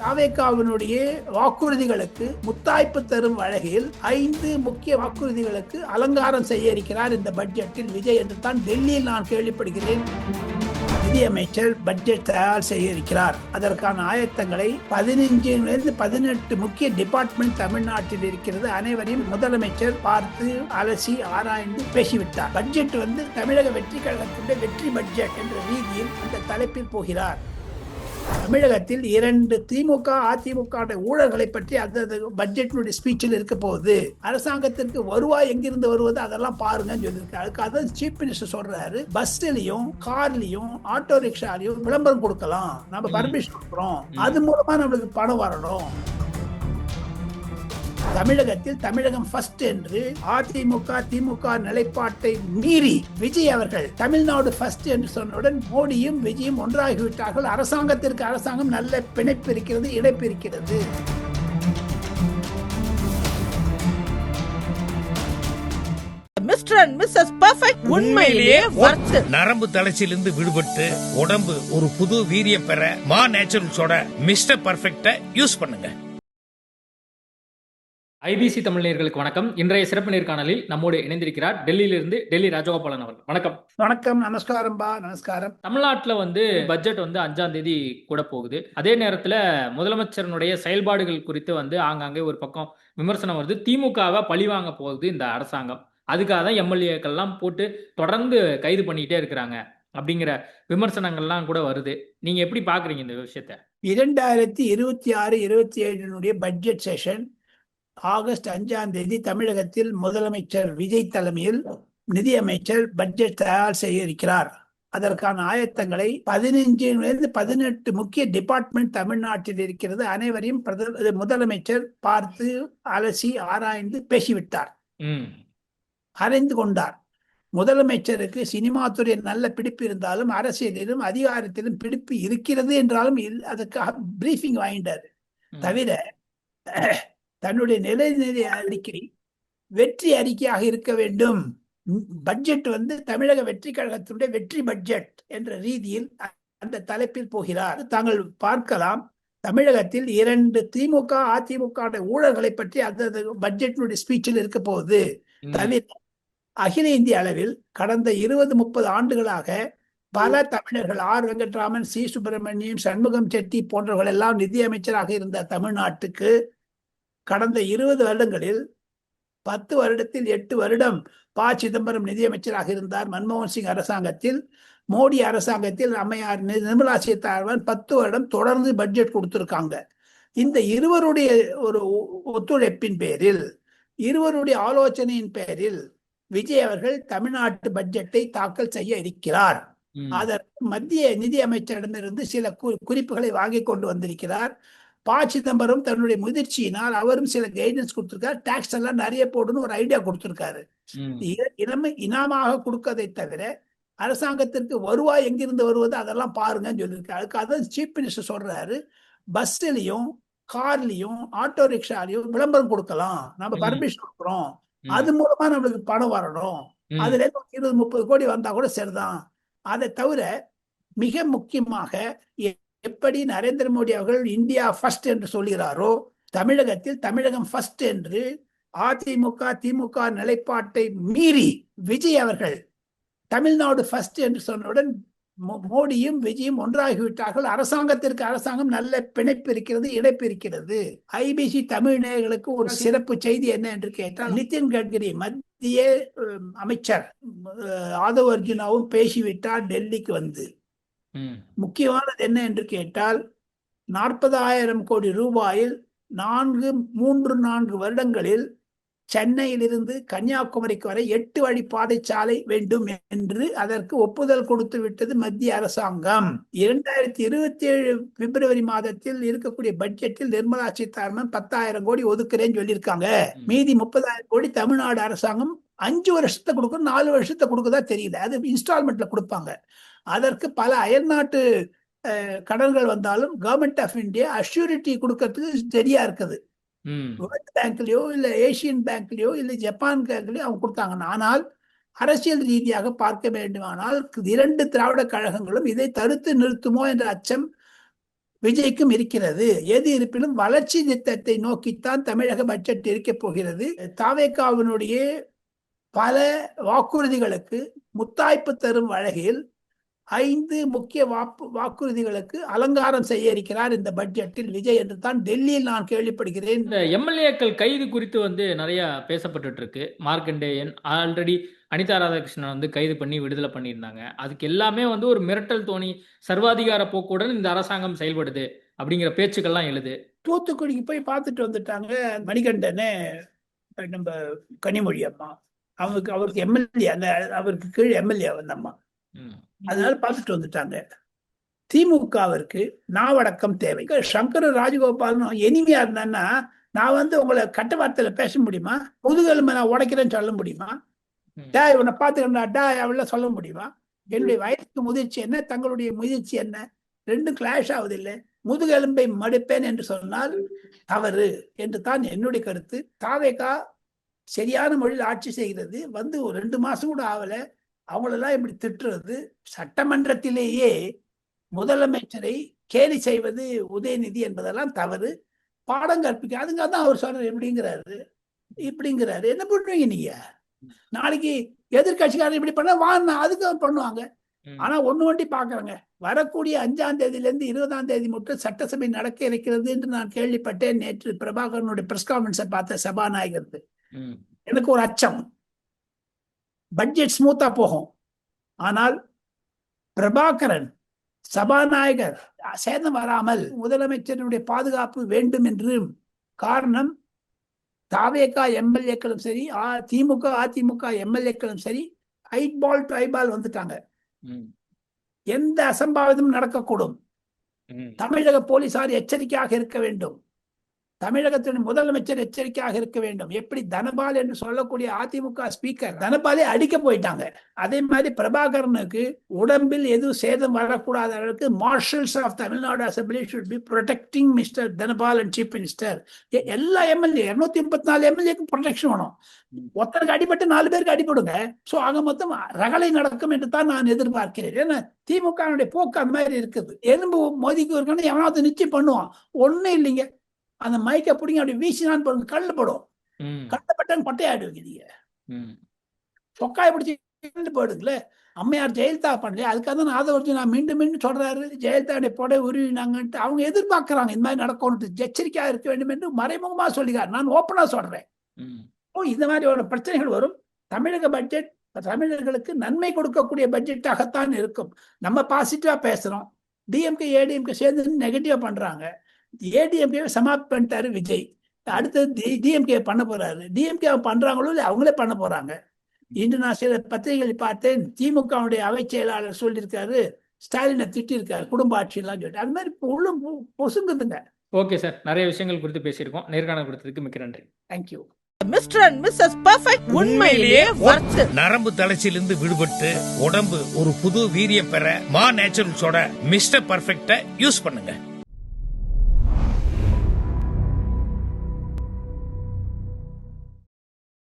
தாவேகாவினுடைய வாக்குறுதிகளுக்கு முத்தாய்ப்பு தரும் வகையில் 5 முக்கிய வாக்குறுதிகளுக்கு அலங்காரம் செய்ய இருக்கிறார் இந்த பட்ஜெட்டில் விஜய் என்று தான் டெல்லியில் நான் கேள்விப்படுகிறேன். நிதியமைச்சர் பட்ஜெட் தயார் செய்ய இருக்கிறார். அதற்கான ஆயத்தங்களை 15-18 முக்கிய டிபார்ட்மெண்ட் தமிழ்நாட்டில் இருக்கிறது. அனைவரையும் முதலமைச்சர் பார்த்து அலசி ஆராய்ந்து பேசிவிட்டார். பட்ஜெட் தமிழக வெற்றி கழகத்தினுடைய வெற்றி பட்ஜெட் என்ற ரீதியில் அந்த தலைப்பில் போகிறார். தமிழகத்தில் 2 திமுக அதிமுக ஊழல்களை பற்றி அந்த பட்ஜெட்டினுடைய ஸ்பீச்சில் இருக்க போகுது. அரசாங்கத்திற்கு வருவாய் எங்கிருந்து வருவது அதெல்லாம் பாருங்கன்னு சொல்லியிருக்காரு. அதுக்கு அதான் சீஃப் மினிஸ்டர் சொல்றாரு, பஸ்லயும் கார்லயும் ஆட்டோ ரிக்ஷாலையும் விளம்பரம் கொடுக்கலாம், நம்ம பர்மிஷன் கொடுக்குறோம், அது மூலமா நம்மளுக்கு பணம் வரணும். தமிழகத்தில் தமிழகம் ஃபர்ஸ்ட் என்று அதிமுக திமுக நிலைப்பாட்டை மீறி விஜய் அவர்கள் தமிழ்நாடு ஃபர்ஸ்ட் என்று சொன்னவுடன் மோடியும் விஜயும் ஒன்றாகிவிட்டார்கள். அரசாங்கத்திற்கு அரசாங்கம் நல்ல பிணைப்பு இருக்கிறது, இணைப்பு இருக்கிறது. மிஸ்டர் அண்ட் மிஸ்ஸஸ் பெர்ஃபெக்ட் உண்மையிலேயே வர்த். நரம்பு தளர்ச்சியிலிருந்து விடுபட்டு உடம்பு ஒரு புது வீரியம் பெற மா நேச்சுரல்ஸோட மிஸ்டர் பெர்ஃபெக்ட்ட யூஸ் பண்ணுங்க. ஐபிசி தமிழ் நேயர்களுக்கு வணக்கம். இன்றைய சிறப்பு நேர்காணலில் நம்மோடு இணைந்திருக்கிறார் டெல்லியிலிருந்து டெல்லி ராஜகோபாலன் அவர்கள். வணக்கம். வணக்கம். நமஸ்காரம் பா. நமஸ்காரம். தமிழ்நாட்டில் பட்ஜெட் 5ஆம் தேதி கூட போகுது. அதே நேரத்தில் முதலமைச்சரனுடைய செயல்பாடுகள் குறித்து ஆங்காங்கே ஒரு பக்கம் விமர்சனம் வருது. திமுகவை பழிவாங்க போகுது இந்த அரசாங்கம், அதுக்காக தான் எம்எல்ஏக்கள்லாம் போட்டு தொடர்ந்து கைது பண்ணிட்டே இருக்கிறாங்க அப்படிங்கிற விமர்சனங்கள்லாம் கூட வருது. நீங்க எப்படி பாக்குறீங்க இந்த விஷயத்த? 2026-27 பட்ஜெட் செஷன் ஆகஸ்ட் 5ஆம் தேதி தமிழகத்தில் முதலமைச்சர் விஜய் தலைமையில் நிதியமைச்சர் பட்ஜெட் தயார் செய்ய இருக்கிறார். அதற்கான ஆயத்தங்களை 15-18 முக்கிய டிபார்ட்மெண்ட் தமிழ்நாட்டில் இருக்கிறது. அனைவரையும் முதலமைச்சர் பார்த்து அலசி ஆராய்ந்து பேசிவிட்டார், அறிந்து கொண்டார். முதலமைச்சருக்கு சினிமா துறை நல்ல பிடிப்பு இருந்தாலும் அரசியலிலும் அதிகாரத்திலும் பிடிப்பு இருக்கிறது என்றாலும் அதுக்காக பிரீஃபிங் வாங்கிட்டார். தவிர தன்னுடைய நிலை அறிக்கை வெற்றி அறிக்கையாக இருக்க வேண்டும். பட்ஜெட் தமிழக வெற்றி கழகத்தினுடைய வெற்றி பட்ஜெட் என்ற ரீதியில் அந்த தலைப்பில் போகிறார். தாங்கள் பார்க்கலாம், தமிழகத்தில் 2 திமுக அதிமுக ஊழல்களை பற்றி அந்த பட்ஜெட்டினுடைய ஸ்பீச்சில் இருக்க போகுது. தவிர அகில இந்திய அளவில் கடந்த 20-30 ஆண்டுகளாக பல தமிழர்கள் ஆர் வெங்கட்ராமன், சி சுப்பிரமணியம், சண்முகம் செட்டி போன்றவர்கள் எல்லாம் நிதியமைச்சராக இருந்த தமிழ்நாட்டுக்கு கடந்த 20 வருடங்களில் 10 வருடத்தில் 8 வருடம் ப. சிதம்பரம் நிதியமைச்சராக இருந்தார். மன்மோகன் சிங் அரசாங்கத்தில், மோடி அரசாங்கத்தில் அம்மையார் நிர்மலா சீதாராமன் 10 வருடம் தொடர்ந்து பட்ஜெட் கொடுத்திருக்காங்க. இந்த இருவருடைய ஒரு ஒத்துழைப்பின் பேரில், இருவருடைய ஆலோசனையின் பேரில் விஜய் அவர்கள் தமிழ்நாட்டு பட்ஜெட்டை தாக்கல் செய்ய இருக்கிறார். அதற்கு மத்திய நிதி அமைச்சரிடமிருந்து சில குறிப்புகளை வாங்கி கொண்டு வந்திருக்கிறார். ப. சிதம்பரம் தன்னுடைய முதிர்ச்சியினால் அவரும் சில கைடன்ஸ் கொடுத்திருக்காரு. டாக்ஸ் எல்லாம் நிறைய போடணும் ஒரு ஐடியா கொடுத்திருக்காரு. இனாமாக கொடுக்கதை தவிர அரசாங்கத்திற்கு வருவாய் எங்கிருந்து வருவது அதெல்லாம் பாருங்கன்னு சொல்லியிருக்காரு. அதுக்கு அதான் சீஃப் மினிஸ்டர் சொல்றாரு, பஸ்லயும் கார்லயும் ஆட்டோ ரிக்ஷாலையும் விளம்பரம் கொடுக்கலாம், நம்ம பர்மிஷன் கொடுக்குறோம், அது மூலமா நம்மளுக்கு பணம் வரணும், அதுல 20-30 கோடி வந்தா கூட சரிதான். அதை தவிர மிக முக்கியமாக எப்படி நரேந்திர மோடி அவர்கள் இந்தியா ஃபர்ஸ்ட் என்று சொல்கிறாரோ, தமிழகத்தில் தமிழகம் ஃபர்ஸ்ட் என்று அதிமுக திமுக நிலைப்பாட்டை மீறி விஜய் அவர்கள் தமிழ்நாடு ஃபர்ஸ்ட் என்று சொன்னவுடன் மோடியும் விஜயும் ஒன்றாகிவிட்டார்கள். அரசாங்கத்திற்கு அரசாங்கம் நல்ல பிணைப்பு இருக்கிறது, இணைப்பு இருக்கிறது. ஐபிசி தமிழ் நேயர்களுக்கு ஒரு சிறப்பு செய்தி என்ன என்று கேட்டால், நிதின் கட்கரி மத்திய அமைச்சர் ஆதவ் அர்ஜுனாவும் பேசிவிட்டார் டெல்லிக்கு முக்கியமானது என்ன என்று கேட்டால், 40,000 கோடி ரூபாயில் 3-4 வருடங்களில் சென்னையிலிருந்து கன்னியாகுமரிக்கு வரை 8 வழி பாதைச்சாலை வேண்டும் என்று அதற்கு ஒப்புதல் கொடுத்து விட்டது மத்திய அரசாங்கம். 2027 பிப்ரவரி மாதத்தில் இருக்கக்கூடிய பட்ஜெட்டில் நிர்மலா சீதாராமன் 10,000 கோடி ஒதுக்குறேன்னு சொல்லியிருக்காங்க. மீதி 30,000 கோடி தமிழ்நாடு அரசாங்கம் 5 வருஷத்தை கொடுக்கும், 4 வருஷத்தை கொடுக்கதா தெரியல, அது இன்ஸ்டால்மெண்ட்ல கொடுப்பாங்க. அதற்கு பல அயல்நாட்டு கடன்கள் வந்தாலும் கவர்மெண்ட் ஆஃப் இந்தியா அஷ்யூரிட்டி கொடுக்கறதுக்கு சரியா இருக்குது. வேர்ல்ட் பேங்க்லயோ இல்ல ஏசியன் பேங்க்லயோ இல்ல ஜப்பான் பேங்க்லயோ அவங்க கொடுத்தாங்க. ஆனால் அரசியல் ரீதியாக பார்க்க வேண்டுமானால் 2 திராவிட கழகங்களும் இதை தடுத்து நிறுத்துமோ என்ற அச்சம் விஜய்க்கும் இருக்கிறது. எது இருப்பினும் வளர்ச்சி திட்டத்தை நோக்கித்தான் தமிழக பட்ஜெட் இருக்க போகிறது. தாவேகாவினுடைய பல வாக்குறுதிகளுக்கு முத்தாய்ப்பு தரும் வகையில் 5 முக்கிய வாக்குறுதிகளுக்கு அலங்காரம் செய்ய இருக்கிறார் இந்த பட்ஜெட்டில் விஜய் என்று தான் டெல்லியில் நான் கேள்விப்படுகிறேன். இந்த எம்எல்ஏக்கள் கைது குறித்து வந்து நிறைய பேசப்பட்டு இருக்கு. மார்க்கண்டேயன் ஆல்ரெடி அனிதா ராதாகிருஷ்ணன் வந்து கைது பண்ணி விடுதலை பண்ணியிருந்தாங்க. அதுக்கு எல்லாமே வந்து ஒரு மிரட்டல் தோணி சர்வாதிகார போக்குடன் இந்த அரசாங்கம் செயல்படுது அப்படிங்கிற பேச்சுக்கள்லாம் எழுது. தூத்துக்குடிக்கு போய் பார்த்துட்டு வந்துட்டாங்க மணிகண்டனே, நம்ம கனிமொழி அம்மா. அவருக்கு எம்எல்ஏ, அந்த அவருக்கு கீழ் எம்எல்ஏ வந்தம்மா, அதனால பார்த்துட்டு வந்துட்டாங்க. திமுகவிற்கு நாவடக்கம் தேவை. சங்கர ராஜகோபால் எனிமையா இருந்தான்னா நான் வந்து உங்களை கட்ட வார்த்தையில பேச முடியுமா? முதுகெலும்பை நான் உடைக்கிறேன்னு சொல்ல முடியுமா? டேய் உன்னை பார்த்துக்கண்டா அவள சொல்ல முடியுமா? என்னுடைய வயசுக்கு முதிர்ச்சி என்ன, தங்களுடைய முதிர்ச்சி என்ன? ரெண்டும் கிளாஷ் ஆகுது இல்லை. முதுகெலும்பை மடுப்பேன் என்று சொன்னால் தவறு என்று தான் என்னுடைய கருத்து. தாவேகா சரியான முறையில் ஆட்சி செய்கிறது. வந்து ஒரு 2 மாசம் கூட ஆகல, அவங்களெல்லாம் இப்படி திட்டுறது. சட்டமன்றத்திலேயே முதலமைச்சரை கேலி செய்வது உதயநிதி என்பதெல்லாம் தவறு. பாடம் கற்பிக்க அதுங்க தான் அவர் சொல்றாரு. எப்படிங்கிறாரு இப்படிங்கிறாரு. என்ன பண்ணுவீங்க நீங்க? நாளைக்கு எதிர்கட்சிக்காரர் இப்படி பண்ண வாங்க, அதுக்கு பண்ணுவாங்க. ஆனா ஒண்ணு வண்டி பாக்குறாங்க. வரக்கூடிய 5ஆம் தேதியிலிருந்து 20ஆம் தேதி மட்டும் சட்டசபை நடக்க இருக்கிறது என்று நான் கேள்விப்பட்டேன். நேற்று பிரபாகரனுடைய பிரஸ் கான்ஃபரன்ஸை பார்த்த சபாநாயகருக்கு எனக்கு ஒரு அச்சம். பட்ஜெட் ஸ்மூத்தா போகும், ஆனால் பிரபாகரன் சபாநாயகர் சேதம் வராமல் முதலமைச்சருடைய பாதுகாப்பு வேண்டும் என்று. காரணம், தாவேகா எம்எல்ஏக்களும் சரி, திமுக அதிமுக எம்எல்ஏக்களும் சரி, ஐபால் டு ஐபால் வந்துட்டாங்க. எந்த அசம்பாவிதமும் நடக்கக்கூடும். தமிழக போலீசார் எச்சரிக்கையாக இருக்க வேண்டும். தமிழகத்தின் முதலமைச்சர் எச்சரிக்கையாக இருக்க வேண்டும். எப்படி தனபால் என்று சொல்லக்கூடிய அதிமுக ஸ்பீக்கர் தனபாலே அடிக்க போயிட்டாங்க, அதே மாதிரி பிரபாகரனுக்கு உடம்பில் எதுவும் சேதம் வரக்கூடாத அளவுக்கு marshals of Tamil Nadu assembly should be protecting mister Dhanapal and chief minister. எல்லா எம்எல்ஏ 234 எம்எல்ஏக்கும் ப்ரொடெக்ஷன் வேணும். ஒருத்தருக்கு அடிபட்டு 4 பேருக்கு அடிபடுங்க. ஸோ ஆக மொத்தம் ரகளை நடக்கும் என்று தான் நான் எதிர்பார்க்கிறேன். ஏன்னா திமுக போக்கு அந்த மாதிரி இருக்குது. எலும்பு மோதிக்கு இருக்கணும், எவனாவது நிச்சயம் பண்ணுவான். ஒன்றும் இல்லைங்க, அந்த மைக்கை பிடிங்க அப்படி வீசினான்னு பாருங்க, கல்லு படும். கல்லப்பட்டான்னு பட்டையாடுவீங்க. நீங்க சொக்காய பிடிச்சி கல்லு போடுங்களே. அம்மையார் ஜெயலலிதா பண்ணல, அதுக்காக தான் நான் மீண்டும் மீண்டும் சொல்றாரு, ஜெயலலிதா போட உருவினாங்கன்ட்டு. அவங்க எதிர்பார்க்கிறாங்க இந்த மாதிரி நடக்கணும், எச்சரிக்கையா இருக்க வேண்டும் என்று மறைமுகமா சொல்லிக்கார். நான் ஓப்பனா சொல்றேன். இந்த மாதிரி ஒரு பிரச்சனைகள் வரும். தமிழக பட்ஜெட் தமிழர்களுக்கு நன்மை கொடுக்கக்கூடிய பட்ஜெட்டாகத்தான் இருக்கும். நம்ம பாசிட்டிவா பேசுறோம், டிஎம்கே ஏடிஎம்கே சேர்ந்து நெகட்டிவா பண்றாங்க. ஏடிஎம்கே சமாப்த் பண்ணிட்டாரு விஜய், அடுத்தது டிஎம்கே பண்ண போறாரு. டிஎம்கே பண்றாங்களோ இல்லை அவங்களே பண்ண போறாங்க. இன்று நான் சில பத்திரிகைகளை பார்த்தேன், திமுகவுடைய அவை செயலாளர் சொல்லியிருக்காரு, ஸ்டாலினை திட்டிருக்காரு, குடும்ப ஆட்சி எல்லாம் சொல்லிட்டு. அது மாதிரி உள்ள பொசுங்குதுங்க. ஓகே சார், நிறைய விஷயங்கள் குறித்து பேசியிருக்கோம். நேர்காணல் கொடுத்ததுக்கு மிக்க நன்றி. Thank you. Mister and missus perfect உண்மையிலேயே வர்த். நரம்பு தளர்ச்சியிலிருந்து விடுபட்டு உடம்பு ஒரு புது வீரியம் பெற மா நேச்சுரல்ஸோட மிஸ்டர் பர்ஃபெக்ட யூஸ் பண்ணுங்க.